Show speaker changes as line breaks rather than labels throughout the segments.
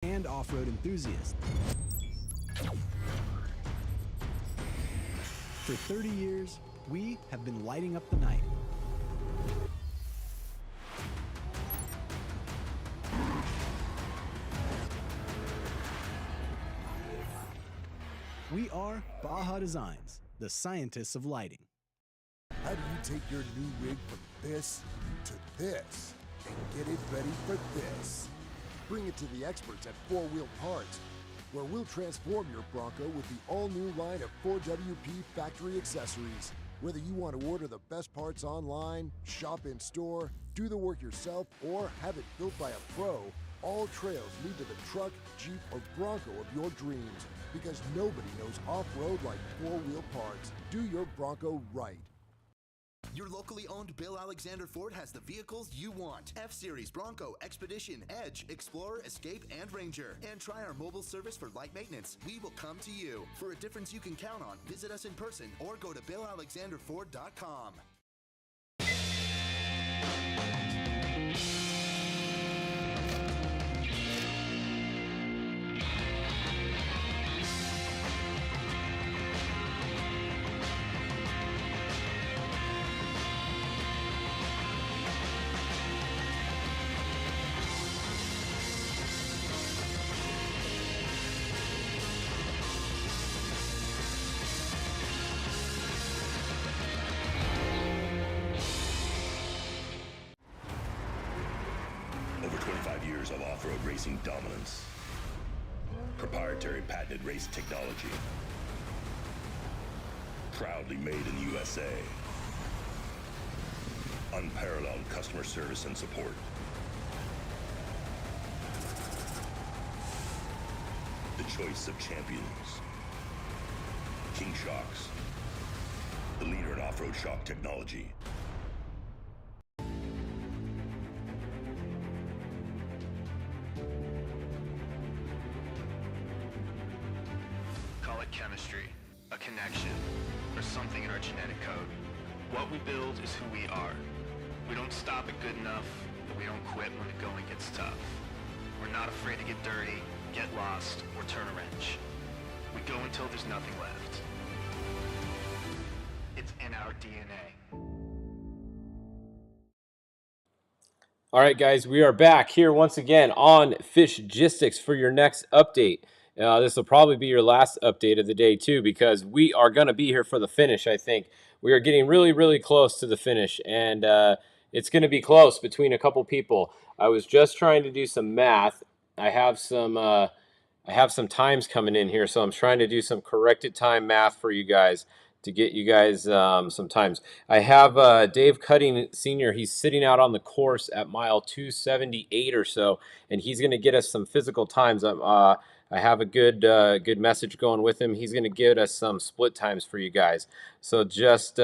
and off-road enthusiasts. For 30 years, we have been lighting up the night. We are Baja Designs, the scientists of lighting.
How do you take your new rig from this to this and get it ready for this? Bring it to the experts at 4-Wheel Parts, where we'll transform your Bronco with the all-new line of 4WP factory accessories. Whether you want to order the best parts online, shop in store, do the work yourself, or have it built by a pro, all trails lead to the truck, Jeep, or Bronco of your dreams, because nobody knows off-road like 4-Wheel Parts. Do your Bronco right.
Your locally owned Bill Alexander Ford has the vehicles you want. F-Series, Bronco, Expedition, Edge, Explorer, Escape, and Ranger. And try our mobile service for light maintenance. We will come to you. For a difference you can count on, visit us in person or go to BillAlexanderFord.com.
Over 25 years of off-road racing dominance. Proprietary patented race technology. Proudly made in the USA. Unparalleled customer service and support. The choice of champions. King Shocks. The leader in off-road shock technology.
Call it chemistry, a connection, or something in our genetic code. What we build is who we are. We don't stop it good enough, but we don't quit when the going gets tough. We're not afraid to get dirty, get lost, or turn a wrench. We go until there's nothing left. It's in our DNA.
All right, guys, we are back here once again on Fishgistics for your next update. This will probably be your last update of the day, too, because we are going to be here for the finish, I think. We are getting really, really close to the finish, and it's going to be close between a couple people. I was just trying to do some math. I have some times coming in here, so I'm trying to do some corrected time math for you guys to get you guys some times. I have Dave Cutting Sr. He's sitting out on the course at mile 278 or so, and he's going to get us some physical times. I have a good message going with him. He's going to get us some split times for you guys. So just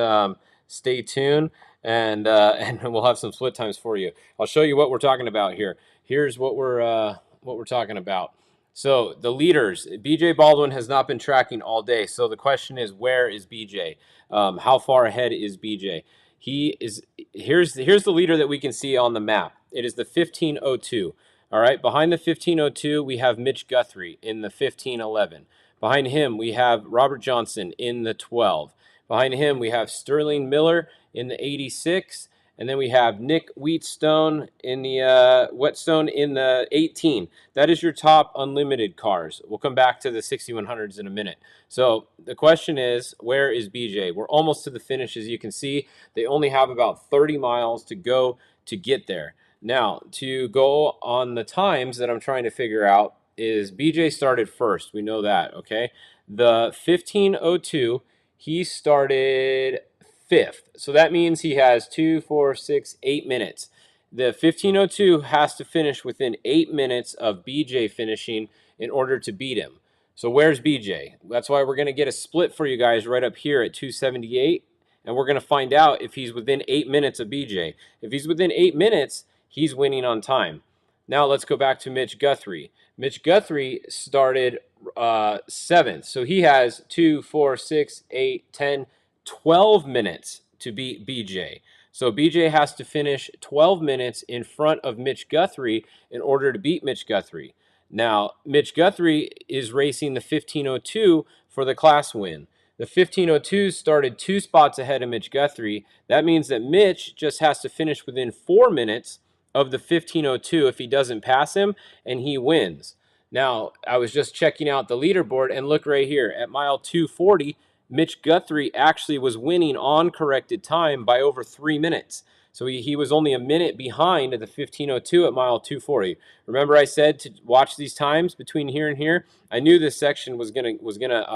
stay tuned, and we'll have some split times for you. I'll show you what we're talking about here. Here's what we're talking about. So the leaders, BJ Baldwin has not been tracking all day. So the question is, where is BJ? How far ahead is BJ? Here's the leader that we can see on the map. It is the 15:02. All right, behind the 15:02, we have Mitch Guthrie in the 15:11. Behind him, we have Robert Johnson in the 12. Behind him, we have Sterling Miller in the 86. And then we have Nick Wheatstone in the Whetstone in the 18. That is your top unlimited cars. We'll come back to the 6100s in a minute. So the question is, where is BJ? We're almost to the finish, as you can see. They only have about 30 miles to go to get there. Now, to go on the times that I'm trying to figure out is BJ started first. We know that, okay? The 15:02, he started 5th. So that means he has 2, 4, 6, 8 minutes. The 15:02 has to finish within 8 minutes of BJ finishing in order to beat him. So where's BJ? That's why we're going to get a split for you guys right up here at 278. And we're going to find out if he's within 8 minutes of BJ. If he's within 8 minutes, he's winning on time. Now let's go back to Mitch Guthrie. Mitch Guthrie started 7th. So he has 2, 4, 6, 8, 10, 12 minutes to beat BJ. So BJ has to finish 12 minutes in front of Mitch Guthrie in order to beat Mitch Guthrie. Now, Mitch Guthrie is racing the 1502 for the class win. The 1502 started 2 spots ahead of Mitch Guthrie. That means that Mitch just has to finish within 4 minutes of the 1502 if he doesn't pass him, and he wins. Now, I was just checking out the leaderboard, and look right here. At mile 240, Mitch Guthrie actually was winning on corrected time by over 3 minutes. So he was only a minute behind at the 1502 at mile 240. Remember I said to watch these times between here and here? I knew this section was gonna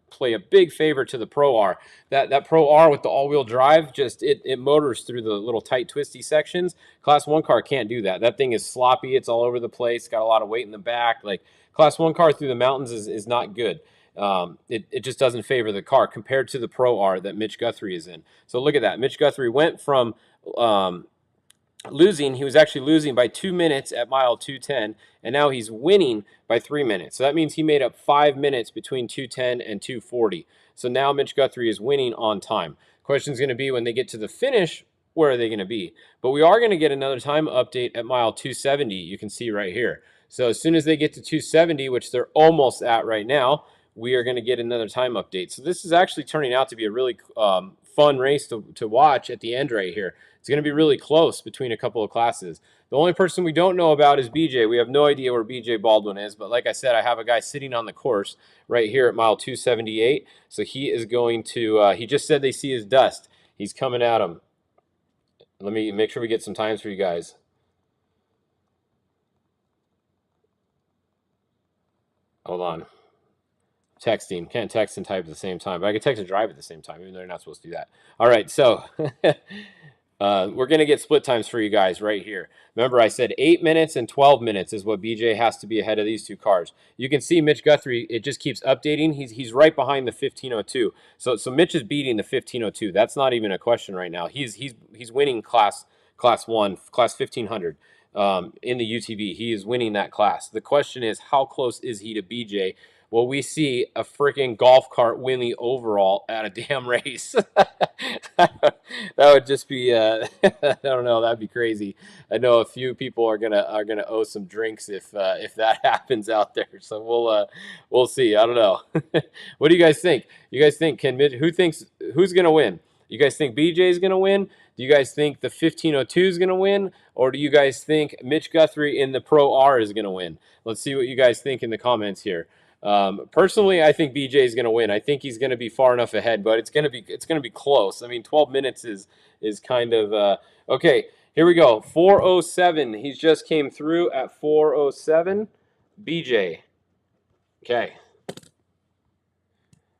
play a big favor to the Pro R. That Pro R with the all-wheel drive, just it motors through the little tight twisty sections. Class 1 car can't do that. That thing is sloppy. It's all over the place. Got a lot of weight in the back. Like, Class 1 car through the mountains is not good. It just doesn't favor the car compared to the Pro R that Mitch Guthrie is in. So look at that. Mitch Guthrie went from losing. He was actually losing by 2 minutes at mile 210, and now he's winning by 3 minutes. So that means he made up 5 minutes between 210 and 240. So now Mitch Guthrie is winning on time. Question's going to be, when they get to the finish, where are they going to be? But we are going to get another time update at mile 270. You can see right here. So as soon as they get to 270, which they're almost at right now, we are going to get another time update. So this is actually turning out to be a really fun race to watch at the end right here. It's going to be really close between a couple of classes. The only person we don't know about is BJ. We have no idea where BJ Baldwin is, but like I said, I have a guy sitting on the course right here at mile 278. So he is going to, he just said they see his dust. He's coming at him. Let me make sure we get some times for you guys. Hold on. Texting. Can't text and type at the same time, but I can text and drive at the same time, even though you're not supposed to do that. All right, so we're going to get split times for you guys right here. Remember, I said 8 minutes and 12 minutes is what BJ has to be ahead of these two cars. You can see Mitch Guthrie, it just keeps updating. He's right behind the 1502. So Mitch is beating the 1502. That's not even a question right now. He's winning class 1, class 1500 in the UTV. He is winning that class. The question is, how close is he to BJ? Well, we see a freaking golf cart win the overall at a damn race. That would just be, I don't know, that'd be crazy. I know a few people are gonna owe some drinks if that happens out there. So we'll see. I don't know. What do you guys think? You guys think who's gonna win? You guys think BJ is gonna win? Do you guys think the 1502 is gonna win, or do you guys think Mitch Guthrie in the Pro R is gonna win? Let's see what you guys think in the comments here. Personally, I think BJ is going to win. I think he's going to be far enough ahead, but it's going to be close. I mean, 12 minutes is kind of okay. Here we go. 4:07. He just came through at 4:07. BJ. Okay.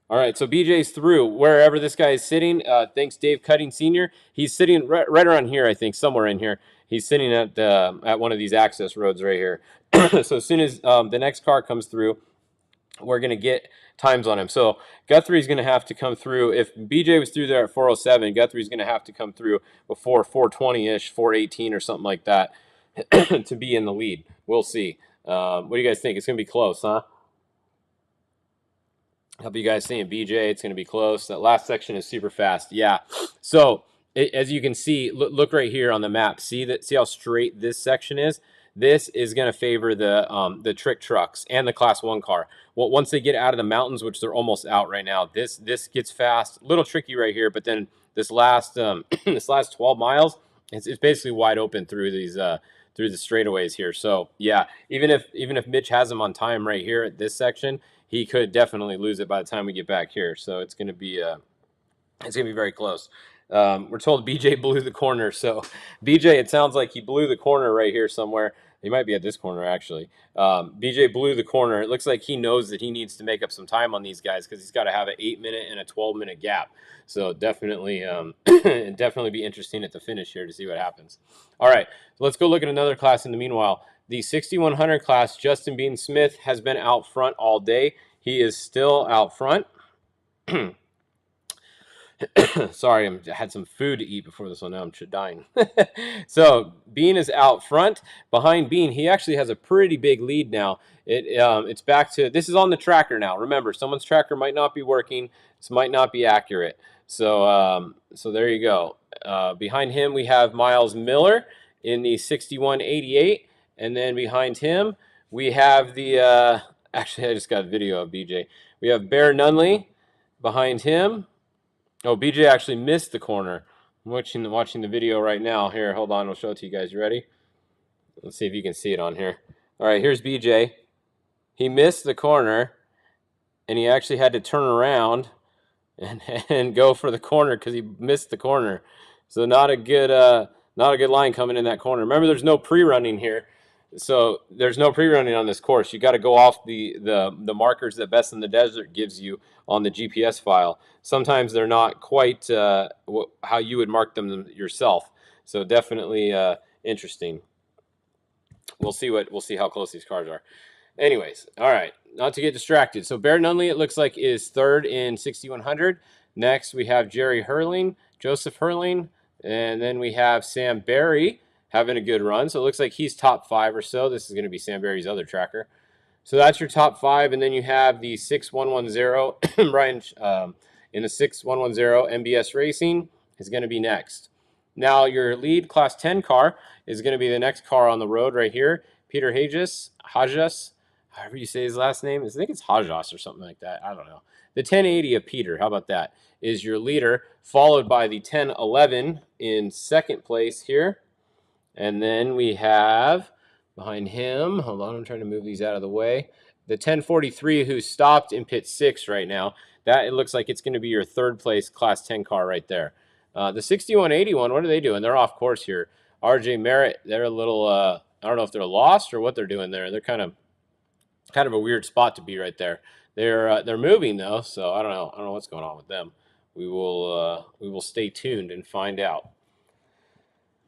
All right, so BJ's through wherever this guy is sitting. Thanks, Dave Cutting Sr. He's sitting right around here, I think, somewhere in here. He's sitting at one of these access roads right here. So as soon as the next car comes through, we're going to get times on him. So Guthrie's going to have to come through. If BJ was through there at 4:07, Guthrie's going to have to come through before 4:20-ish, 4:18 or something like that to be in the lead. We'll see. What do you guys think? It's going to be close, huh? How about you guys saying BJ? It's going to be close. That last section is super fast. Yeah. So as you can see, look right here on the map. See how straight this section is? This is going to favor the trick trucks and the Class 1 car. Well, once they get out of the mountains, which they're almost out right now, this gets fast. A little tricky right here, but then this last this last 12 miles, it's basically wide open through these through the straightaways here. So yeah, even if Mitch has him on time right here at this section, he could definitely lose it by the time we get back here. So it's going to be very close. We're told BJ blew the corner. So BJ, it sounds like he blew the corner right here somewhere. He might be at this corner, actually. BJ blew the corner. It looks like he knows that he needs to make up some time on these guys because he's got to have an 8-minute and a 12-minute gap. So definitely definitely be interesting at the finish here to see what happens. All right, so let's go look at another class in the meanwhile. The 6100 class, Justin Bean Smith, has been out front all day. He is still out front. Sorry, I had some food to eat before this one. Now I'm dying. So Bean is out front. Behind Bean, he actually has a pretty big lead now. It's back to, this is on the tracker now. Remember, someone's tracker might not be working. This might not be accurate. So so there you go. Behind him, we have Miles Miller in the 6188. And then behind him, we have the actually I just got a video of BJ. We have Bear Nunley behind him. Oh, BJ actually missed the corner. I'm watching the video right now. Here, hold on, I'll show it to you guys. You ready? Let's see if you can see it on here. All right, here's BJ. He missed the corner, and he actually had to turn around and go for the corner because he missed the corner. So not a good line coming in that corner. Remember, there's no pre-running here. So there's no pre-running on this course. You got to go off the markers that Best in the Desert gives you on the GPS file. Sometimes they're not quite how you would mark them yourself. So definitely interesting. We'll see how close these cars are. Anyways, all right, not to get distracted. So Bear Nunley, it looks like, is third in 6100. Next, we have Jerry Hurling, Joseph Hurling, and then we have Sam Barry having a good run. So it looks like he's top 5 or so. This is going to be Sam Barry's other tracker. So that's your top 5, and then you have the 6110 Brian in the 6110 MBS Racing is going to be next. Now your lead Class 10 car is going to be the next car on the road right here. Peter Hajas, however you say his last name. I think it's Hajas or something like that. I don't know. The 1080 of Peter, how about that, is your leader, followed by the 1011 in second place here. And then we have behind him, hold on, I'm trying to move these out of the way, the 1043 who stopped in pit 6 right now. That, it looks like it's going to be your third place Class 10 car right there. The 6181, what are they doing? They're off course here. RJ Merritt, they're a little, I don't know if they're lost or what they're doing there. They're kind of a weird spot to be right there. They're moving though, so I don't know what's going on with them. We will stay tuned and find out.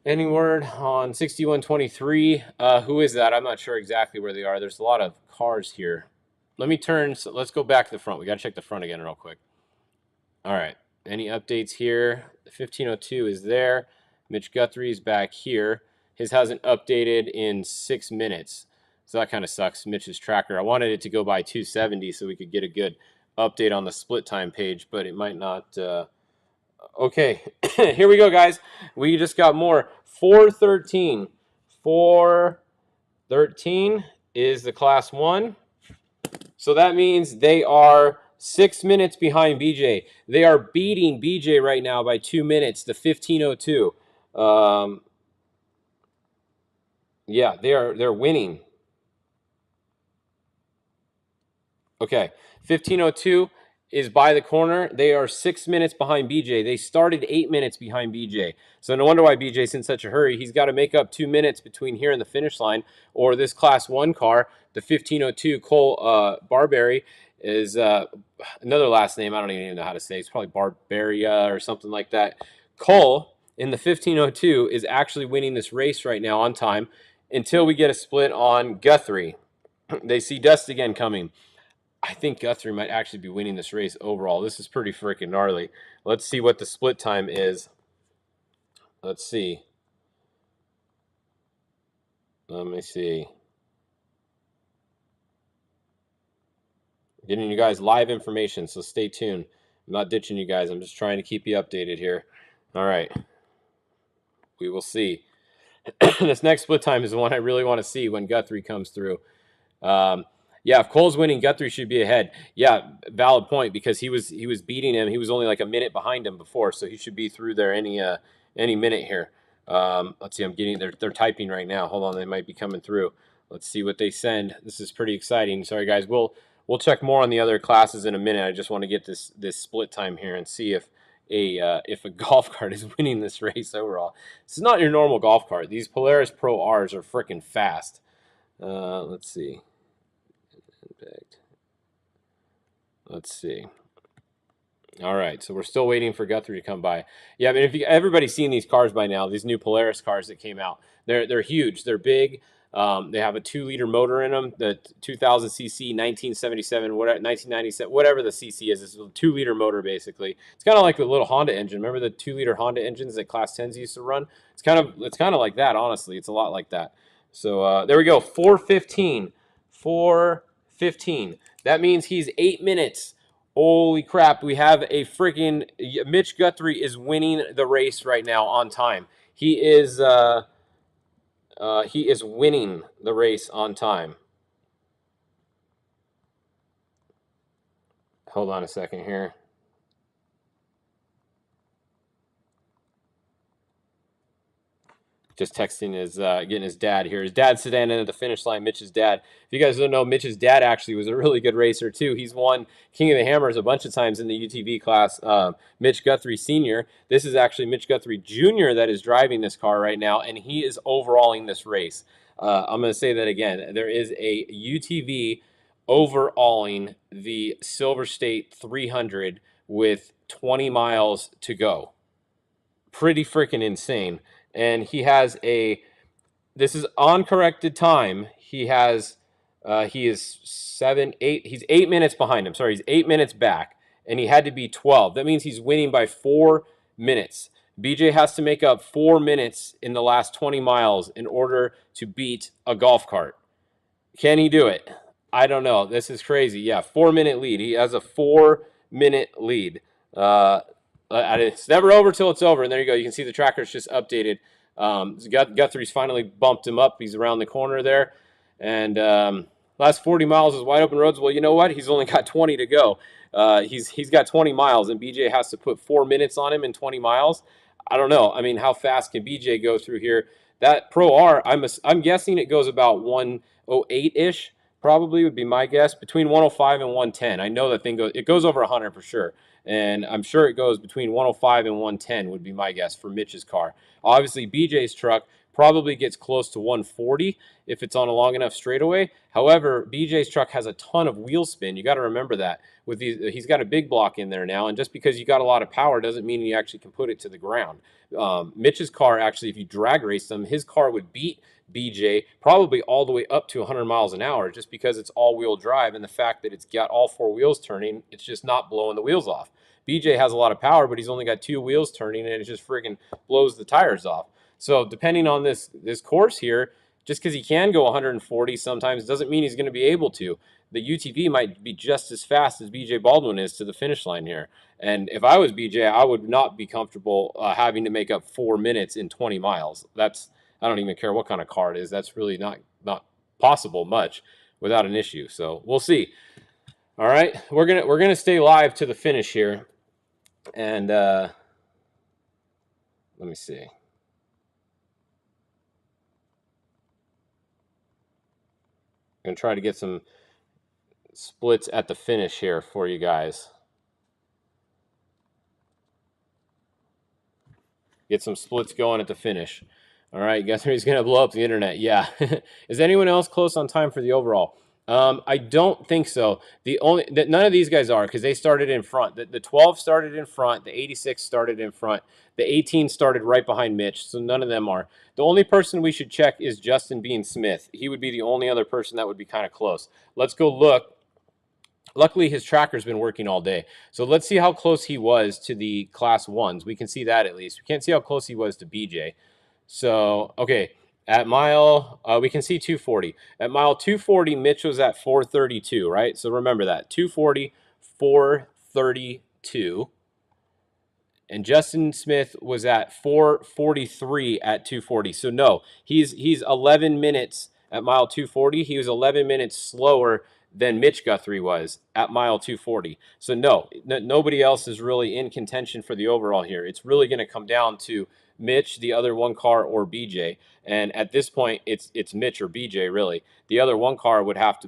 Any word on 6123? Who is that? I'm not sure exactly where they are. There's a lot of cars here. So let's go back to the front. We got to check the front again real quick. All right. Any updates here? The 1502 is there. Mitch Guthrie's back here. His hasn't updated in 6 minutes. So that kind of sucks, Mitch's tracker. I wanted it to go by 270 so we could get a good update on the split time page, but it might not. Okay, here we go, guys. We just got more. 413. 413 is the Class 1. So that means they are 6 minutes behind BJ. They are beating BJ right now by 2 minutes, the 1502. Yeah, they're winning. Okay, 1502 is by the corner. They are 6 minutes behind BJ. They started 8 minutes behind BJ. So no wonder why BJ's in such a hurry. He's got to make up 2 minutes between here and the finish line, or this Class 1 car, the 1502 Cole Barberry, is another last name I don't even know how to say. It's probably Barbaria or something like that. Cole in the 1502 is actually winning this race right now on time until we get a split on Guthrie. They see dust again coming. I think Guthrie might actually be winning this race overall. This is pretty freaking gnarly. Let's see what the split time is. Let's see. Let me see. Getting you guys live information, so stay tuned. I'm not ditching you guys. I'm just trying to keep you updated here. All right. We will see. This next split time is the one I really want to see when Guthrie comes through. Yeah, if Cole's winning, Guthrie should be ahead. Yeah, valid point, because he was beating him. He was only like a minute behind him before, so he should be through there any minute here. Let's see. They're typing right now. Hold on, they might be coming through. Let's see what they send. This is pretty exciting. Sorry guys, we'll check more on the other classes in a minute. I just want to get this split time here and see if a golf cart is winning this race overall. This is not your normal golf cart. These Polaris Pro Rs are freaking fast. Let's see. Let's see. All right, so we're still waiting for Guthrie to come by. Yeah, I mean, everybody's seen these cars by now, these new Polaris cars that came out. They're huge. They're big. They have a 2-liter motor in them, the 2000 cc, 1977, 1997, whatever the cc is. It's a 2-liter motor, basically. It's kind of like the little Honda engine. Remember the 2-liter Honda engines that Class 10s used to run? It's kind of like that, honestly. It's a lot like that. So there we go, 415. 415. That means he's 8 minutes. Holy crap, we have a freaking Mitch Guthrie is winning the race right now on time. He is winning the race on time. Hold on a second here. Just texting his, getting his dad here. His dad's sedan into the finish line, Mitch's dad. If you guys don't know, Mitch's dad actually was a really good racer, too. He's won King of the Hammers a bunch of times in the UTV class. Mitch Guthrie Sr. This is actually Mitch Guthrie Jr. that is driving this car right now, and he is overalling this race. I'm going to say that again. There is a UTV overalling the Silverstate 300 with 20 miles to go. Pretty freaking insane. And he has this is on corrected time. He is 8 minutes behind him. Sorry, he's 8 minutes back, and he had to be 12. That means he's winning by 4 minutes. BJ has to make up 4 minutes in the last 20 miles in order to beat a golf cart. Can he do it? I don't know. This is crazy. Yeah, 4-minute lead. He has a 4-minute lead. It's never over till it's over. And there you go. You can see the tracker's just updated. Guthrie's finally bumped him up. He's around the corner there. And last 40 miles is wide open roads. Well, you know what? He's only got 20 to go. He's got 20 miles, and BJ has to put 4 minutes on him in 20 miles. I don't know. I mean, how fast can BJ go through here? That Pro R, I'm guessing it goes about 108-ish. Probably would be my guess, between 105 and 110. I know that thing goes over 100 for sure. And I'm sure it goes between 105 and 110 would be my guess for Mitch's car. Obviously, BJ's truck probably gets close to 140 if it's on a long enough straightaway. However, BJ's truck has a ton of wheel spin. You got to remember that. With he's got a big block in there now, and just because you got a lot of power doesn't mean you actually can put it to the ground. Mitch's car, actually, if you drag race them, his car would beat BJ probably all the way up to 100 miles an hour just because it's all-wheel drive, and the fact that it's got all 4 wheels turning, it's just not blowing the wheels off. BJ has a lot of power, but he's only got 2 wheels turning, and it just friggin' blows the tires off. So depending on this course here, just because he can go 140 sometimes doesn't mean he's going to be able to. The UTV might be just as fast as BJ Baldwin is to the finish line here. And if I was BJ, I would not be comfortable having to make up 4 minutes in 20 miles. I don't even care what kind of car it is. That's really not possible much without an issue. So we'll see. All right, we're gonna stay live to the finish here, and let me see. I'm gonna try to get some splits at the finish here for you guys. Get some splits going at the finish. All right, Guthrie's going to blow up the internet. Yeah. Is anyone else close on time for the overall? I don't think so. None of these guys are, because they started in front. The 12 started in front. The 86 started in front. The 18 started right behind Mitch, so none of them are. The only person we should check is Justin Bean Smith. He would be the only other person that would be kind of close. Let's go look. Luckily, his tracker's been working all day. So let's see how close he was to the Class 1s. We can see that at least. We can't see how close he was to BJ. So, okay, at mile, we can see 240. At mile 240, Mitch was at 432, right? So remember that, 240, 432. And Justin Smith was at 443 at 240. So no, he's 11 minutes at mile 240. He was 11 minutes slower than Mitch Guthrie was at mile 240. So no, nobody else is really in contention for the overall here. It's really going to come down to Mitch, the other one car, or BJ. And at this point, it's Mitch or BJ, really. The other one car would have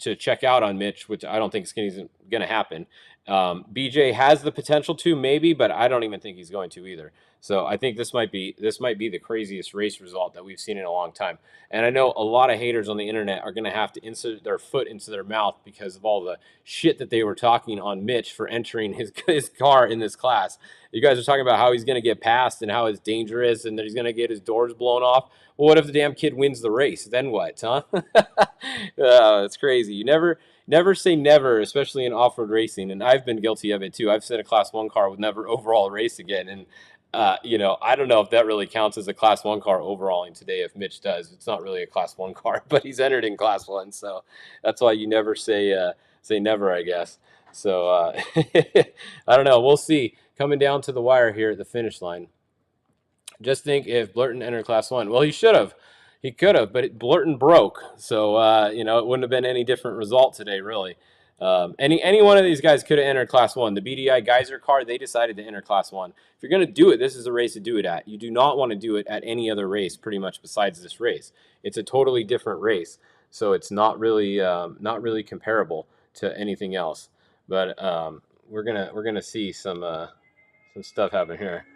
to check out on Mitch, which I don't think is going to happen. BJ has the potential to, maybe, but I don't even think he's going to either. So I think this might be the craziest race result that we've seen in a long time. And I know a lot of haters on the internet are going to have to insert their foot into their mouth because of all the shit that they were talking on Mitch for entering his car in this class. You guys are talking about how he's going to get passed and how it's dangerous and that he's going to get his doors blown off. Well, what if the damn kid wins the race? Then what, huh? It's crazy. You never say never, especially in off-road racing, and I've been guilty of it too. I've said a Class 1 car would never overall race again, and I don't know if that really counts as a Class 1 car overalling today. If Mitch does, it's not really a Class 1 car, but he's entered in Class 1, so that's why you never say never, I guess. So I don't know. We'll see. Coming down to the wire here at the finish line. Just think if Blurton entered Class 1. Well, he should have. He could have, but Blurton broke. So, it wouldn't have been any different result today, really. Any one of these guys could have entered Class 1. The BDI Geyser car, they decided to enter Class 1. If you're going to do it, this is the race to do it at. You do not want to do it at any other race pretty much besides this race. It's a totally different race, so it's not really comparable to anything else. But we're gonna see some stuff happen here.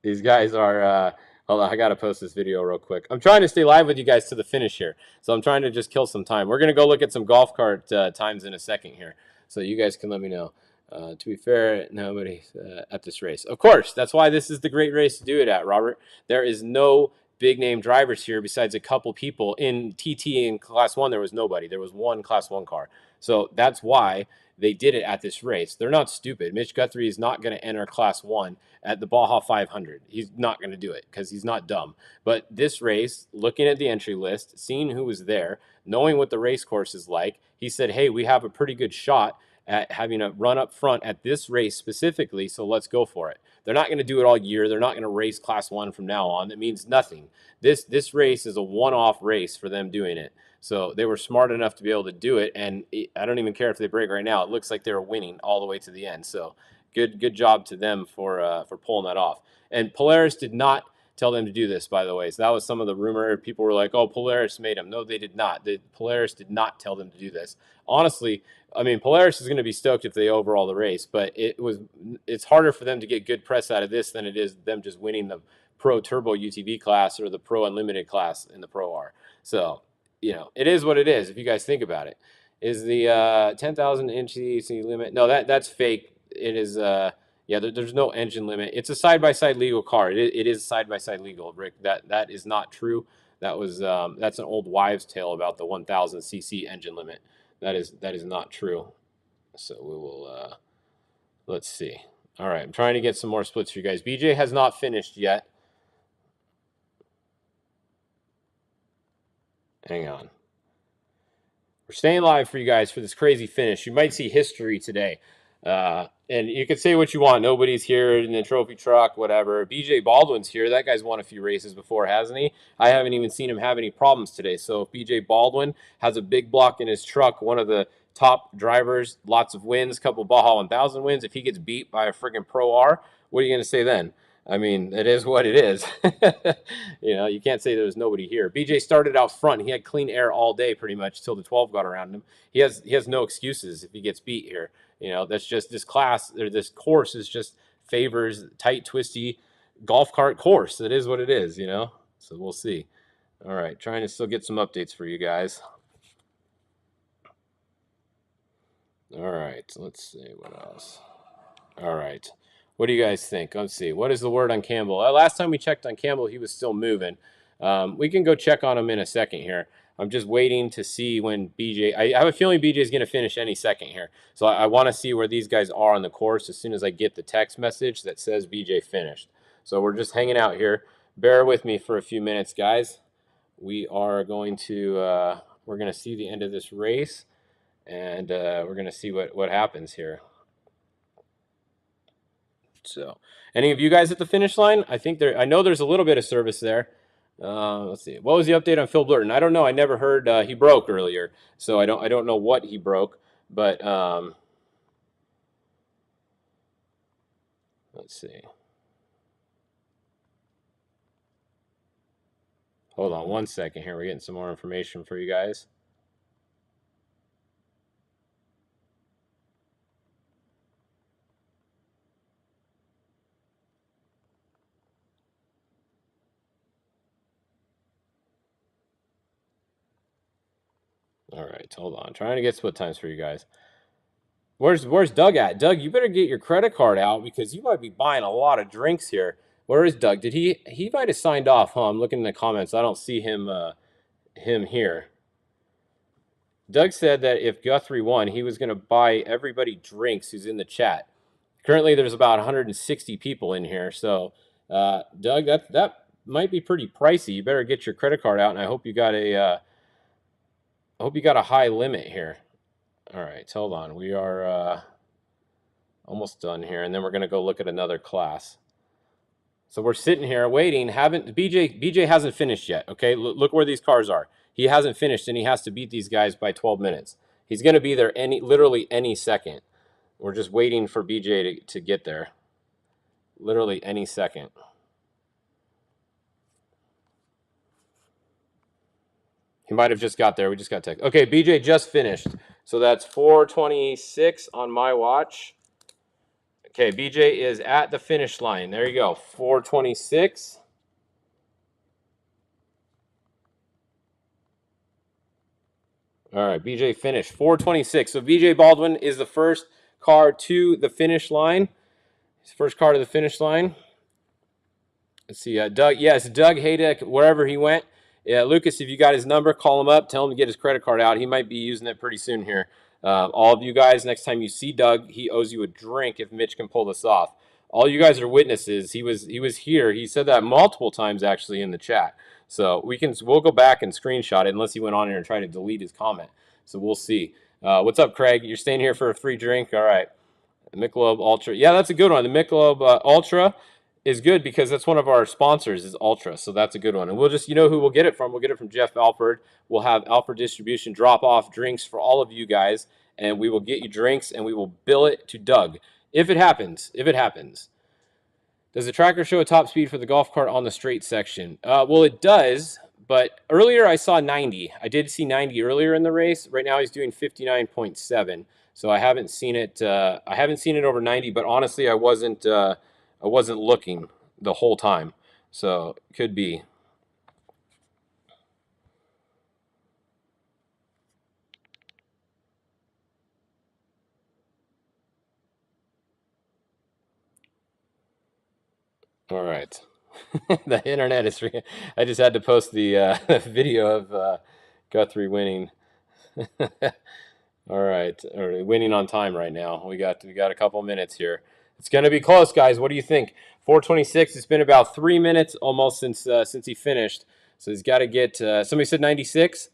These guys are hold on, I gotta post this video real quick. I'm trying to stay live with you guys to the finish here, so I'm trying to just kill some time. We're gonna go look at some golf cart times in a second here, so you guys can let me know. To be fair, nobody at this race. Of course, that's why this is the great race to do it at, Robert. There is no big name drivers here besides a couple people. In TT in Class 1, there was nobody. There was one Class 1 car. So that's why they did it at this race. They're not stupid. Mitch Guthrie is not going to enter Class 1 at the Baja 500. He's not going to do it because he's not dumb. But this race, looking at the entry list, seeing who was there, knowing what the race course is like, he said, hey, we have a pretty good shot at having a run up front at this race specifically, so let's go for it. They're not going to do it all year. They're not going to race Class 1 from now on. That means nothing. This race is a one-off race for them doing it. So they were smart enough to be able to do it, and I don't even care if they break right now. It looks like they're winning all the way to the end. So good job to them for pulling that off. And Polaris did not tell them to do this, by the way. So that was some of the rumor. People were like, oh, Polaris made them. No, they did not. Polaris did not tell them to do this. Honestly, I mean, Polaris is going to be stoked if they overall the race, but it's harder for them to get good press out of this than it is them just winning the Pro Turbo UTV class or the Pro Unlimited class in the Pro R. So, you know, it is what it is if you guys think about it. Is the 10,000 inch EC limit? No, that's fake. It is, yeah, there's no engine limit. It's a side-by-side legal car. It is side-by-side legal, Rick. That is not true. That was that's an old wives' tale about the 1,000 cc engine limit. That is not true. So we will, let's see. All right, I'm trying to get some more splits for you guys. BJ has not finished yet. Hang on. We're staying live for you guys for this crazy finish. You might see history today. And you can say what you want. Nobody's here in the trophy truck, whatever. BJ Baldwin's here. That guy's won a few races before, hasn't he? I haven't even seen him have any problems today. So if BJ Baldwin has a big block in his truck, one of the top drivers, lots of wins, couple Baja 1000 wins, if he gets beat by a friggin' Pro R, what are you going to say then? I mean, it is what it is. You know, you can't say there's nobody here. BJ started out front. He had clean air all day pretty much till the 12 got around him. He has no excuses if he gets beat here. You know, that's just this class or this course is just favors tight, twisty golf cart course. It is what it is, you know. So we'll see. All right, trying to still get some updates for you guys. All right, let's see what else. All right, what do you guys think? Let's see. What is the word on Campbell? Last time we checked on Campbell, he was still moving. We can go check on him in a second here. I'm just waiting to see when BJ... I have a feeling BJ is going to finish any second here. So I want to see where these guys are on the course as soon as I get the text message that says BJ finished. So we're just hanging out here. Bear with me for a few minutes, guys. We are going to... we're going to see the end of this race. And we're going to see what happens here. So, any of you guys at the finish line? I know there's a little bit of service there. Let's see. What was the update on Phil Blurton? I don't know. I never heard he broke earlier, so I don't know what he broke. But let's see. Hold on one second here. We're getting some more information for you guys. All right, hold on. Trying to get split times for you guys. Where's Doug at? Doug, you better get your credit card out because you might be buying a lot of drinks here. Where is Doug? Did he might have signed off, huh? I'm looking in the comments. I don't see him here. Doug said that if Guthrie won, he was going to buy everybody drinks who's in the chat. Currently, there's about 160 people in here. So, Doug, that might be pretty pricey. You better get your credit card out, and I hope you got a high limit here. All right, hold on. We are almost done here, and then we're going to go look at another class. So we're sitting here waiting. BJ hasn't finished yet. Okay, look where these cars are. He hasn't finished, and he has to beat these guys by 12 minutes. He's going to be there literally any second. We're just waiting for BJ to get there. Literally any second. He might have just got there. We just got text. Okay, BJ just finished. So that's 4:26 on my watch. Okay, BJ is at the finish line. There you go. 4:26. All right, BJ finished 4:26. So BJ Baldwin is the first car to the finish line. His first car to the finish line. Let's see, Doug. Yes, Doug Haydick, wherever he went. Yeah, Lucas, if you got his number, call him up. Tell him to get his credit card out. He might be using it pretty soon here. All of you guys, next time you see Doug, he owes you a drink if Mitch can pull this off. All you guys are witnesses. He was here. He said that multiple times actually in the chat. So we'll go back and screenshot it unless he went on here and tried to delete his comment. So we'll see. What's up, Craig? You're staying here for a free drink? All right. Michelob Ultra. Yeah, that's a good one. The Michelob Ultra is good because that's one of our sponsors is Ultra. So that's a good one. And we'll just, you know who we'll get it from? We'll get it from Jeff Alford. We'll have Alford Distribution drop off drinks for all of you guys. And we will get you drinks and we will bill it to Doug. If it happens. If it happens. Does the tracker show a top speed for the golf cart on the straight section? Well, it does. But earlier I saw 90. I did see 90 earlier in the race. Right now he's doing 59.7. So I haven't seen it. I haven't seen it over 90. But honestly, I wasn't looking the whole time. So could be. All right. The internet is free. I just had to post the video of Guthrie winning. All right, winning on time right now. We got a couple minutes here. It's going to be close, guys. What do you think? 4:26. It's been about 3 minutes almost since he finished. So he's got to get. Somebody said 96.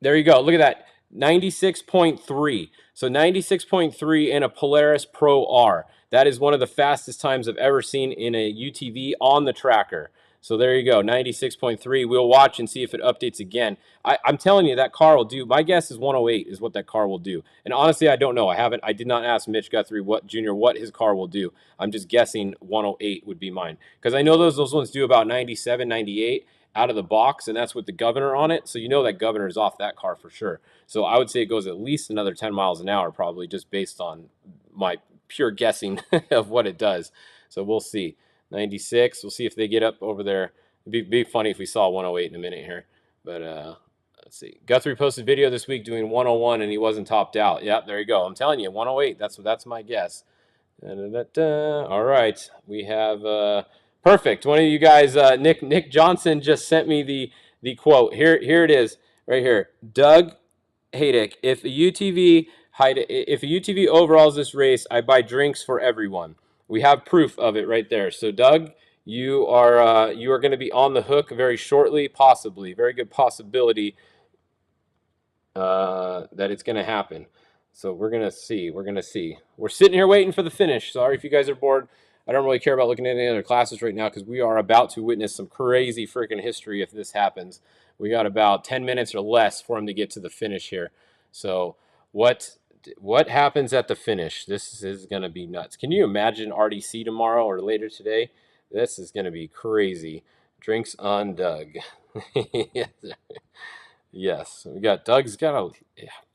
There you go. Look at that. 96.3. So 96.3 in a Polaris Pro R. That is one of the fastest times I've ever seen in a UTV on the tracker. So there you go, 96.3. We'll watch and see if it updates again. I'm telling you, that car will do. My guess is 108 is what that car will do. And honestly, I don't know. I did not ask Mitch Guthrie Jr. what his car will do. I'm just guessing 108 would be mine. Because I know those ones do about 97, 98 out of the box, and that's with the governor on it. So you know that governor is off that car for sure. So I would say it goes at least another 10 miles an hour probably just based on my pure guessing of what it does. So we'll see. 96. We'll see if they get up over there. It'd be funny if we saw 108 in a minute here. But let's see. Guthrie posted video this week doing 101 and he wasn't topped out. Yep, there you go. I'm telling you, 108. That's my guess. All right. We have perfect. One of you guys, Nick Johnson just sent me the quote. Here it is right here. Doug Haydick, if a UTV overalls this race, I buy drinks for everyone. We have proof of it right there. So Doug, you are going to be on the hook very shortly, possibly. Very good possibility that it's going to happen. So we're going to see. We're sitting here waiting for the finish. Sorry if you guys are bored. I don't really care about looking at any other classes right now because we are about to witness some crazy freaking history if this happens. We got about 10 minutes or less for him to get to the finish here. So what happens at the finish? This is going to be nuts. Can you imagine RDC tomorrow or later today? This is going to be crazy. Drinks on Doug. Yes, we got Doug's got a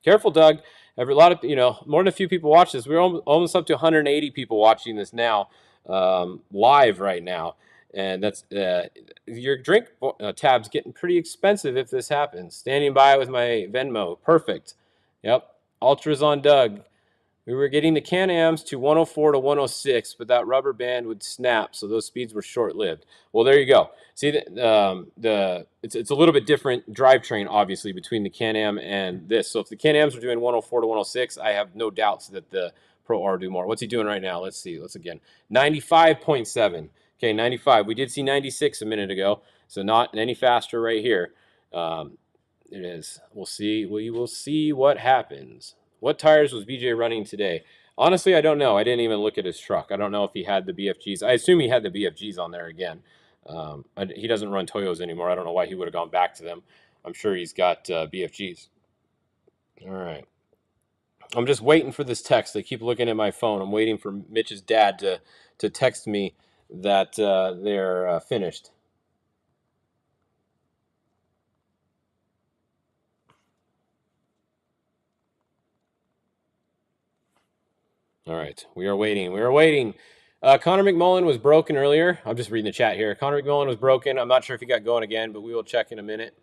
careful, Doug. A lot of more than a few people watch this. We're almost up to 180 people watching this now, live right now, and that's your drink tab's getting pretty expensive if this happens. Standing by with my Venmo. Perfect. Yep. Ultra's on Doug. We were getting the Can-Ams to 104 to 106, but that rubber band would snap, so those speeds were short-lived. Well, there you go. See, it's a little bit different drivetrain, obviously, between the Can-Am and this. So if the Can-Ams are doing 104 to 106, I have no doubts that the Pro R do more. What's he doing right now? Let's see. Let's again. 95.7. Okay, 95. We did see 96 a minute ago, so not any faster right here. It is. We'll see. We will see what happens. What tires was BJ running today? Honestly, I don't know. I didn't even look at his truck. I don't know if he had the BFGs. I assume he had the BFGs on there again. He doesn't run Toyos anymore. I don't know why he would have gone back to them. I'm sure he's got BFGs. All right. I'm just waiting for this text. I keep looking at my phone. I'm waiting for Mitch's dad to text me that they're finished. All right, we are waiting. We are waiting. Connor McMullen was broken earlier. I'm just reading the chat here. Connor McMullen was broken. I'm not sure if he got going again, but we will check in a minute.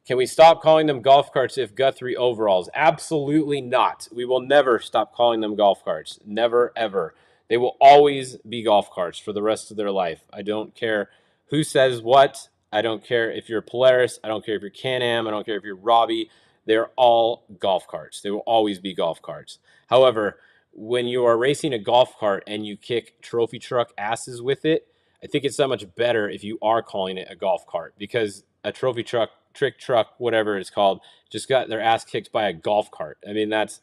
Can we stop calling them golf carts if Guthrie overalls? Absolutely not. We will never stop calling them golf carts. Never, ever. They will always be golf carts for the rest of their life. I don't care who says what. I don't care if you're Polaris. I don't care if you're Can-Am. I don't care if you're Robbie. They're all golf carts. They will always be golf carts. However, when you are racing a golf cart and you kick trophy truck asses with it, I think it's so much better if you are calling it a golf cart, because a trophy truck, trick truck, whatever it's called, just got their ass kicked by a golf cart. I mean, that's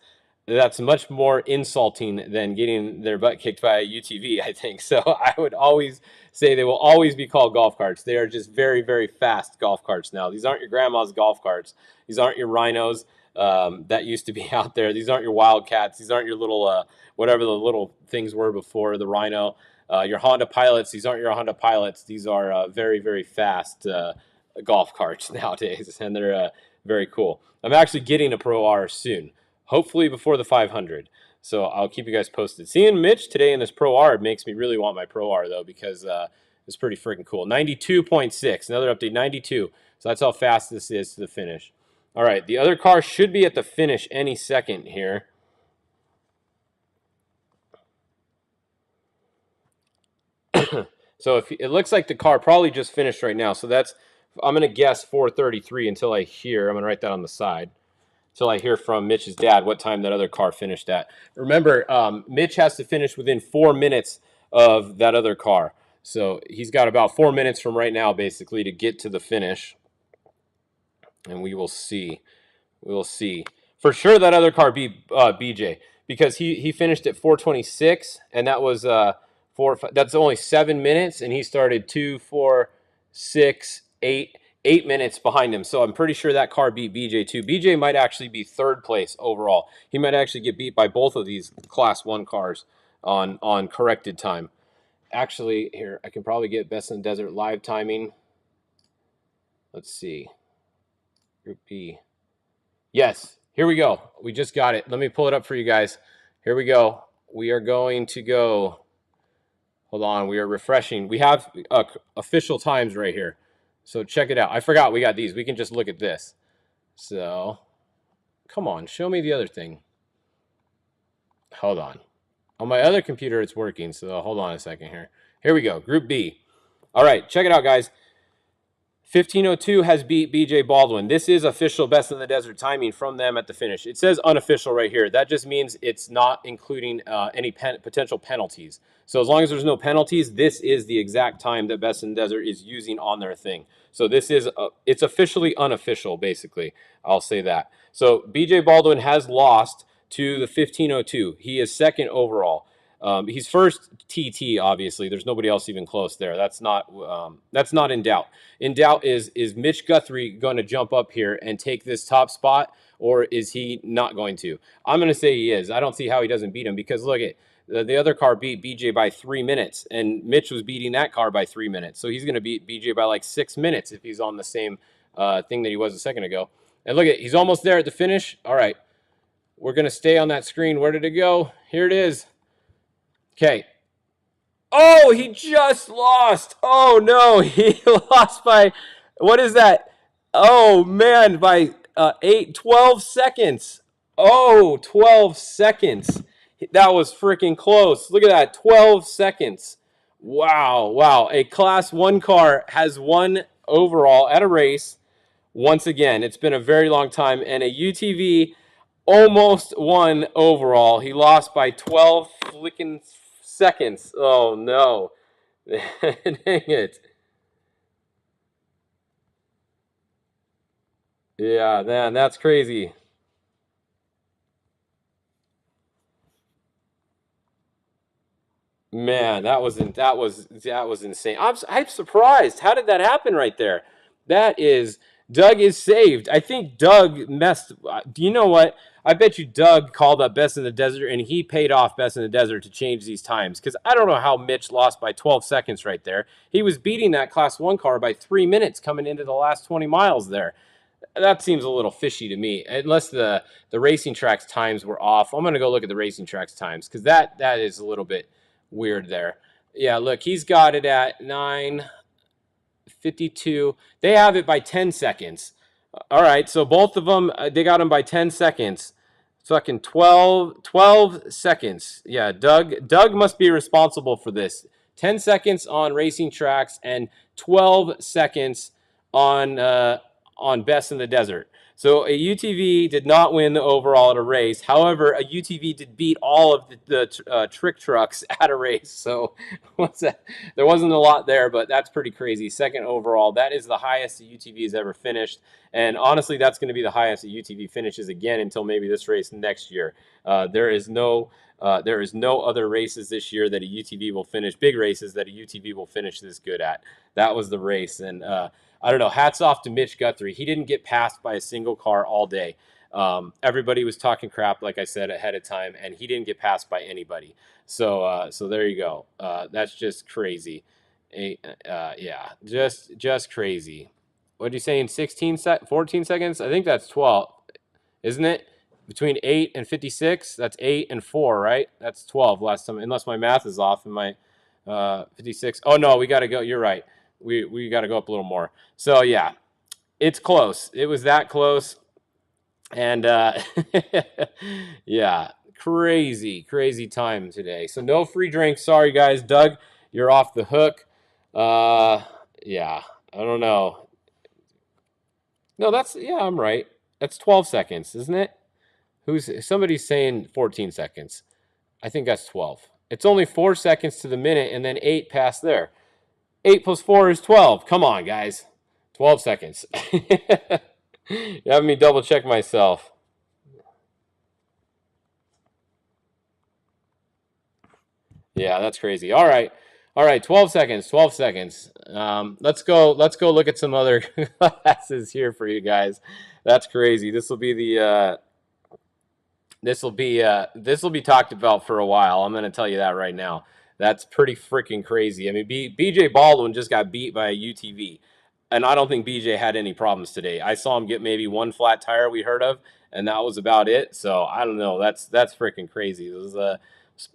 much more insulting than getting their butt kicked by a UTV, I think. So I would always say they will always be called golf carts. They are just very, very fast golf carts now. These aren't your grandma's golf carts. These aren't your Rhinos that used to be out there. These aren't your Wildcats. These aren't your little, whatever the little things were before the Rhino. Your Honda Pilots. These aren't your Honda Pilots. These are very, very fast golf carts nowadays, and they're very cool. I'm actually getting a Pro R soon, hopefully before the 500. So I'll keep you guys posted. Seeing Mitch today in this Pro R makes me really want my Pro R, though, because it's pretty freaking cool. 92.6, another update, 92. So that's how fast this is to the finish. All right, the other car should be at the finish any second here. So if it looks like the car probably just finished right now. So that's, I'm going to guess 4:33 until I hear. I'm going to write that on the side. Until I hear from Mitch's dad what time that other car finished at. Remember, Mitch has to finish within 4 minutes of that other car. So he's got about 4 minutes from right now, basically, to get to the finish. And we will see. We will see. For sure that other car beat BJ, because he finished at 4:26, and that was that's only 7 minutes, and he started 2, 4, 6, 8 minutes behind him. So I'm pretty sure that car beat BJ too. BJ might actually be third place overall. He might actually get beat by both of these Class 1 cars on corrected time. Actually, here, I can probably get Best in the Desert live timing. Let's see. Group B. Yes, here we go. We just got it. Let me pull it up for you guys. Here we go. We are going to go. Hold on. We are refreshing. We have official times right here. So check it out. I forgot we got these. We can just look at this. So, come on. Show me the other thing. Hold on. On my other computer, it's working. So hold on a second here. Here we go. Group B. All right. Check it out, guys. 1502 has beat BJ Baldwin. This is official Best in the Desert timing from them at the finish. It says unofficial right here. That just means it's not including any potential penalties. So as long as there's no penalties, this is the exact time that Best in the Desert is using on their thing. So this is, it's officially unofficial, basically. I'll say that. So BJ Baldwin has lost to the 1502. He is second overall. He's first TT, obviously. There's nobody else even close there. That's not in doubt. In doubt is Mitch Guthrie going to jump up here and take this top spot, or is he not going to? I'm going to say he is. I don't see how he doesn't beat him, because look at the other car beat BJ by 3 minutes, and Mitch was beating that car by 3 minutes. So he's going to beat BJ by like 6 minutes if he's on the same thing that he was a second ago. And look at, he's almost there at the finish. All right, we're going to stay on that screen. Where did it go? Here it is. Okay. Oh, he just lost. Oh, no. He lost by, what is that? Oh, man, by 12 seconds. Oh, 12 seconds. That was freaking close. Look at that, 12 seconds. Wow, wow. A Class 1 car has won overall at a race once again. It's been a very long time, and a UTV almost won overall. He lost by 12 flicking seconds. Oh, no. Dang it. Yeah, man, that's crazy. Man, that was insane. I'm surprised. How did that happen right there? That is Doug is saved. I think Doug messed. Do you know what? I bet you Doug called up Best in the Desert, and he paid off Best in the Desert to change these times. Because I don't know how Mitch lost by 12 seconds right there. He was beating that Class 1 car by 3 minutes coming into the last 20 miles there. That seems a little fishy to me, unless the racing tracks times were off. I'm going to go look at the racing tracks times, because that is a little bit weird there. Yeah, look, he's got it at 9:52. They have it by 10 seconds. All right, so both of them, they got them by 10 seconds. Fucking 12 seconds. Yeah, Doug must be responsible for this. 10 seconds on racing tracks and 12 seconds on Best in the Desert. So a UTV did not win the overall at a race. However, a UTV did beat all of the trick trucks at a race. So what's that? There wasn't a lot there, but that's pretty crazy. Second overall. That is the highest a UTV has ever finished. And honestly, that's going to be the highest a UTV finishes again until maybe this race next year. There is no other races this year that a UTV will finish, big races that a UTV will finish this good at. That was the race. And I don't know, hats off to Mitch Guthrie. He didn't get passed by a single car all day. Everybody was talking crap, like I said, ahead of time, and he didn't get passed by anybody. So there you go. That's just crazy. Yeah, just crazy. What did you say in 14 seconds? I think that's 12, isn't it? Between 8 and 56, that's 8 and 4, right? That's 12 last time, unless my math is off in my 56. Oh, no, we got to go. You're right. We got to go up a little more. So, yeah, it's close. It was that close. And, yeah, crazy time today. So, no free drinks. Sorry, guys. Doug, you're off the hook. Yeah, I don't know. No, I'm right. That's 12 seconds, isn't it? Somebody's saying 14 seconds. I think that's 12. It's only 4 seconds to the minute and then 8 past there. 8 plus 4 is 12. Come on, guys. 12 seconds. You have me double check myself. Yeah, that's crazy. All right. 12 seconds. Let's go look at some other classes here for you guys. That's crazy. This will be talked about for a while. I'm going to tell you that right now. That's pretty freaking crazy. I mean, BJ Baldwin just got beat by a UTV, and I don't think BJ had any problems today. I saw him get maybe one flat tire we heard of, and that was about it. So I don't know. That's freaking crazy. Those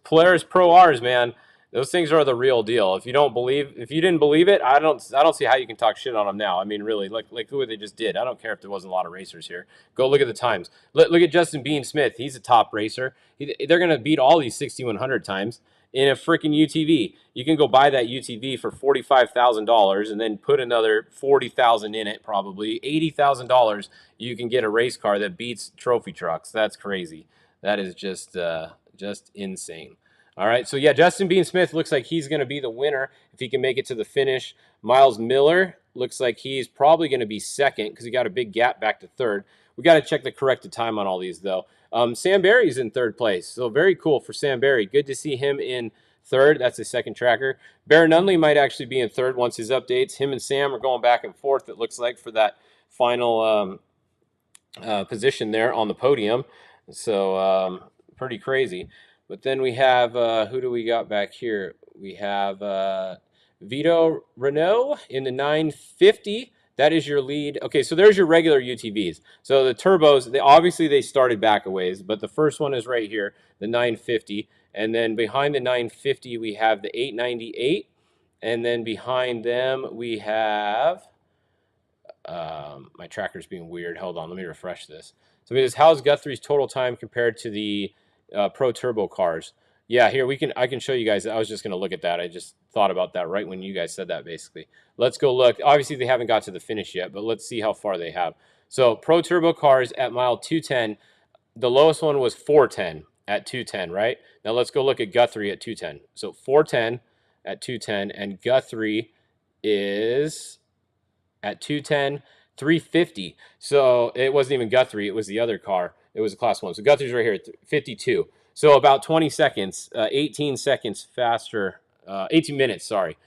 Polaris Pro Rs, man. Those things are the real deal. If you didn't believe it, I don't see how you can talk shit on them now. I mean, really, like what they just did. I don't care if there wasn't a lot of racers here. Go look at the times. Look at Justin Bean Smith. He's a top racer. They're gonna beat all these 6,100 times in a freaking UTV. You can go buy that UTV for $45,000 and then put another $40,000 in it, probably $80,000. You can get a race car that beats trophy trucks. That's crazy. That is just insane. All right, so yeah, Justin Bean Smith looks like he's going to be the winner if he can make it to the finish. Miles Miller looks like he's probably going to be second because he got a big gap back to third. We got to check the corrected time on all these, though. Sam Barry's in third place, so very cool for Sam Barry. Good to see him in third. That's his second tracker. Bear Nunley might actually be in third once his updates. Him and Sam are going back and forth, it looks like, for that final position there on the podium. So pretty crazy. But then we have, who do we got back here? We have Vito Renault in the 950. That is your lead. Okay, so there's your regular UTVs. So the turbos, they started back a ways, but the first one is right here, the 950. And then behind the 950, we have the 898. And then behind them, we have, my tracker's being weird. Hold on, let me refresh this. So it is, how's Guthrie's total time compared to the Pro Turbo cars? Yeah, here I can show you guys. I was just going to look at that. I just thought about that right when you guys said that, basically. Let's go look. Obviously, they haven't got to the finish yet, but let's see how far they have. So Pro Turbo cars at mile 210, the lowest one was 410 at 210, right? Now let's go look at Guthrie at 210. So 410 at 210, and Guthrie is at 210, 350. So it wasn't even Guthrie, it was the other car. It was a class 1. So Guthrie's right here at 52. So about 20 seconds, 18 seconds faster, 18 minutes, sorry.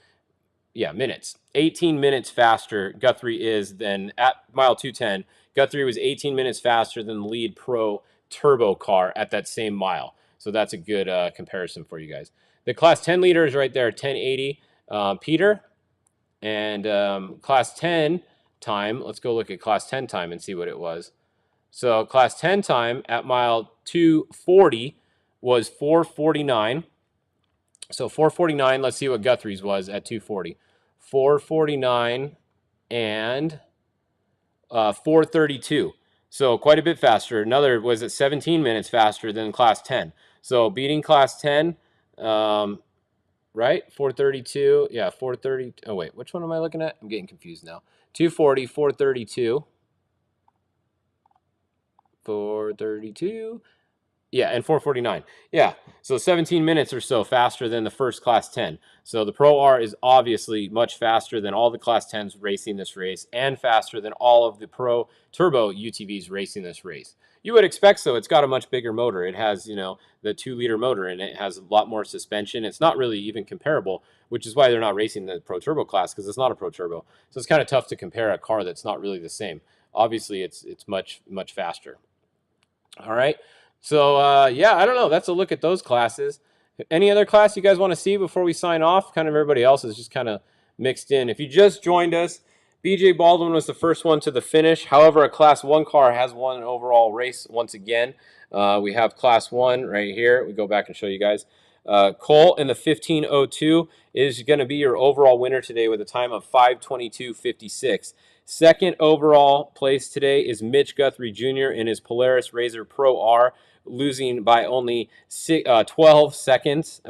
yeah, minutes. 18 minutes faster Guthrie is than at mile 210. Guthrie was 18 minutes faster than the lead pro turbo car at that same mile. So that's a good comparison for you guys. The class 10 leader is right there, 1080. Peter. And class 10 time, let's go look at class 10 time and see what it was. So class 10 time at mile 240 was 449. So 449, let's see what Guthrie's was at 240. 449 and 432. So quite a bit faster. Another was at 17 minutes faster than class 10. So beating class 10, right? 432. Yeah, 430. Oh, wait. Which one am I looking at? I'm getting confused now. 240, 432. 432. Yeah, and 449. Yeah, so 17 minutes or so faster than the first class 10. So the Pro R is obviously much faster than all the class 10s racing this race and faster than all of the Pro Turbo UTVs racing this race. You would expect so. It's got a much bigger motor. It has, you know, the 2-liter motor in it. It has a lot more suspension. It's not really even comparable, which is why they're not racing the Pro Turbo class, because it's not a Pro Turbo. So it's kind of tough to compare a car that's not really the same. Obviously, it's much faster. All right. So, yeah, I don't know. That's a look at those classes. Any other class you guys want to see before we sign off? Kind of everybody else is just kind of mixed in. If you just joined us, BJ Baldwin was the first one to the finish. However, a Class 1 car has won an overall race once again. We have Class 1 right here. We go back and show you guys. Cole in the 15:02 is going to be your overall winner today with a time of 5:22:56. Second overall place today is Mitch Guthrie Jr. in his Polaris RZR Pro R, losing by only 12 seconds.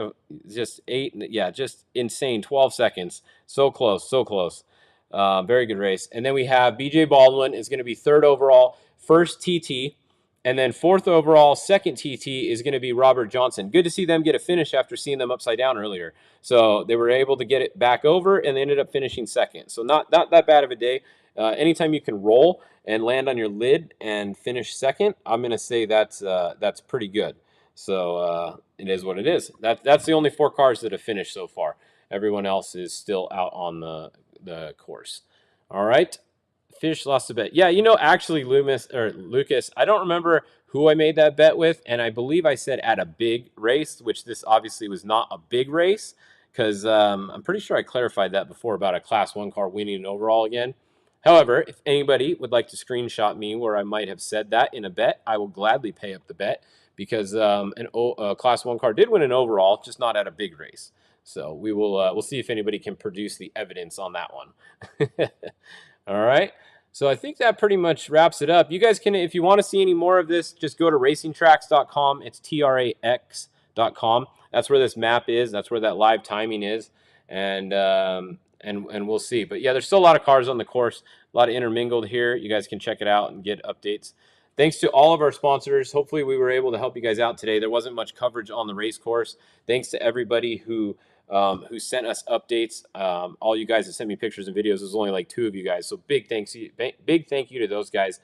Just insane, 12 seconds. So close, so close. Very good race. And then we have BJ Baldwin is going to be third overall, first TT. And then fourth overall, second TT is going to be Robert Johnson. Good to see them get a finish after seeing them upside down earlier. So they were able to get it back over, and they ended up finishing second. So not that bad of a day. Anytime you can roll and land on your lid and finish second, I'm going to say that's pretty good. So it is what it is. That's the only 4 cars that have finished so far. Everyone else is still out on the course. All right. Fish lost a bet. Yeah, you know, actually, Lucas, I don't remember who I made that bet with, and I believe I said at a big race, which this obviously was not a big race, because I'm pretty sure I clarified that before about a Class 1 car winning an overall again. However, if anybody would like to screenshot me where I might have said that in a bet, I will gladly pay up the bet, because a Class 1 car did win an overall, just not at a big race. So we'll see if anybody can produce the evidence on that one. All right. So I think that pretty much wraps it up. You guys can, if you want to see any more of this, just go to racingtracks.com. It's trax.com. That's where this map is. That's where that live timing is. And we'll see. But yeah, there's still a lot of cars on the course, a lot of intermingled here. You guys can check it out and get updates. Thanks to all of our sponsors. Hopefully we were able to help you guys out today. There wasn't much coverage on the race course. Thanks to everybody who sent us updates. All you guys that sent me pictures and videos. There's only like 2 of you guys. So big thank you to those guys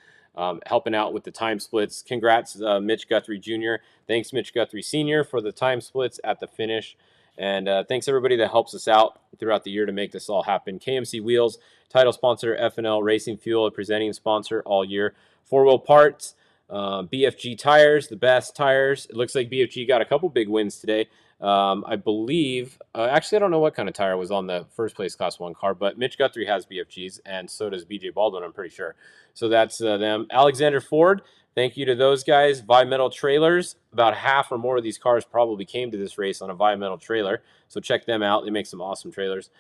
helping out with the time splits. Congrats, Mitch Guthrie Jr. Thanks, Mitch Guthrie Sr. for the time splits at the finish. And thanks everybody that helps us out throughout the year to make this all happen. KMC Wheels, title sponsor, F&L Racing Fuel, a presenting sponsor all year. 4-Wheel Parts, BFG Tires, the best tires. It looks like BFG got a couple big wins today. I believe, actually, I don't know what kind of tire was on the first place Class 1 car, but Mitch Guthrie has BFGs, and so does BJ Baldwin, I'm pretty sure. So that's them. Alexander Ford, thank you to those guys. Vimetal Trailers, about half or more of these cars probably came to this race on a Vimetal trailer, so check them out. They make some awesome trailers.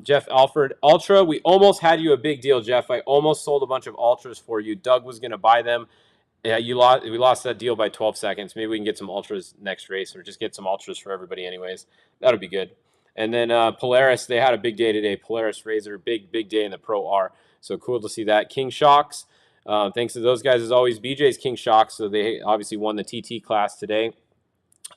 Jeff Alford, Ultra, we almost had you a big deal, Jeff. I almost sold a bunch of Ultras for you. Doug was going to buy them. Yeah, we lost that deal by 12 seconds. Maybe we can get some Ultras next race, or just get some Ultras for everybody anyways. That would be good. And then Polaris, they had a big day today. Polaris RZR, big day in the Pro R. So cool to see that. King Shocks, thanks to those guys as always. BJ's King Shocks, so they obviously won the TT class today.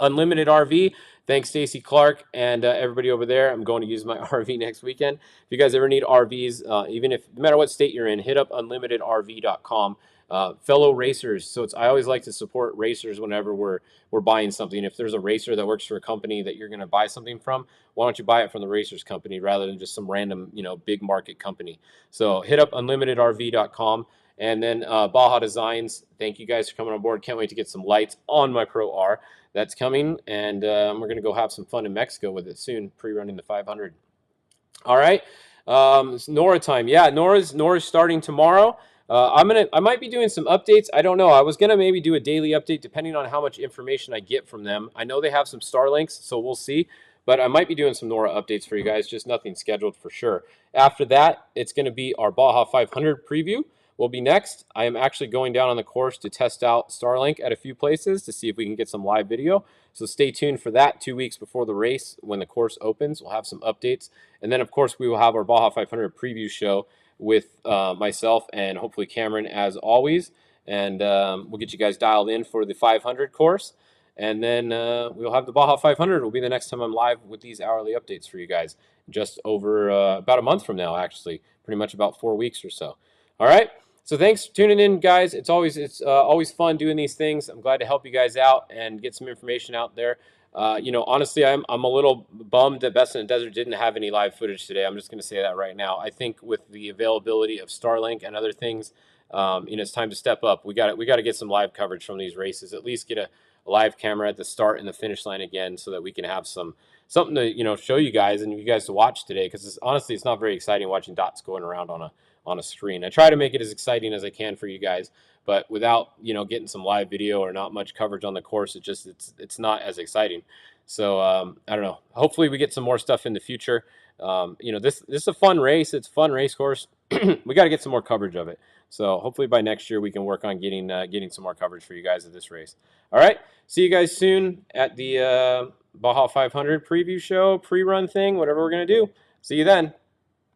Unlimited RV, thanks Stacy Clark and everybody over there. I'm going to use my RV next weekend. If you guys ever need RVs, no matter what state you're in, hit up unlimitedrv.com. fellow racers. So I always like to support racers whenever we're buying something. If there's a racer that works for a company that you're going to buy something from, why don't you buy it from the racers company rather than just some random, big market company? So hit up unlimitedrv.com. And then Baja Designs, thank you guys for coming on board. Can't wait to get some lights on my Pro R. That's coming, and we're going to go have some fun in Mexico with it soon, pre-running the 500. All right, Nora time. Yeah, Nora's starting tomorrow. I might be doing some updates. I don't know. I was gonna maybe do a daily update depending on how much information I get from them. I know they have some Starlinks, so we'll see. But I might be doing some Nora updates for you guys. Just nothing scheduled for sure. After that, it's gonna be our Baja 500 preview. Will be next. I am actually going down on the course to test out Starlink at a few places to see if we can get some live video. So stay tuned for that 2 weeks before the race when the course opens. We'll have some updates. And then, of course, we will have our Baja 500 preview show with myself and hopefully Cameron as always. And we'll get you guys dialed in for the 500 course. And then we'll have the Baja 500. Will be the next time I'm live with these hourly updates for you guys. Just over about a month from now, actually. Pretty much about 4 weeks or so. All right. So thanks for tuning in, guys. It's always fun doing these things. I'm glad to help you guys out and get some information out there. Honestly, I'm a little bummed that Best in the Desert didn't have any live footage today. I'm just going to say that right now. I think with the availability of Starlink and other things, it's time to step up. We got to get some live coverage from these races. At least get a live camera at the start and the finish line again, so that we can have something to show you guys and you guys to watch today. Because honestly, it's not very exciting watching dots going around on a screen. I try to make it as exciting as I can for you guys, but without getting some live video or not much coverage on the course, it's not as exciting. So I don't know. Hopefully we get some more stuff in the future. This is a fun race. It's a fun race course. We got to get some more coverage of it. So hopefully by next year we can work on getting some more coverage for you guys of this race. All right. See you guys soon at the Baja 500 preview show, pre-run thing, whatever we're gonna do. See you then.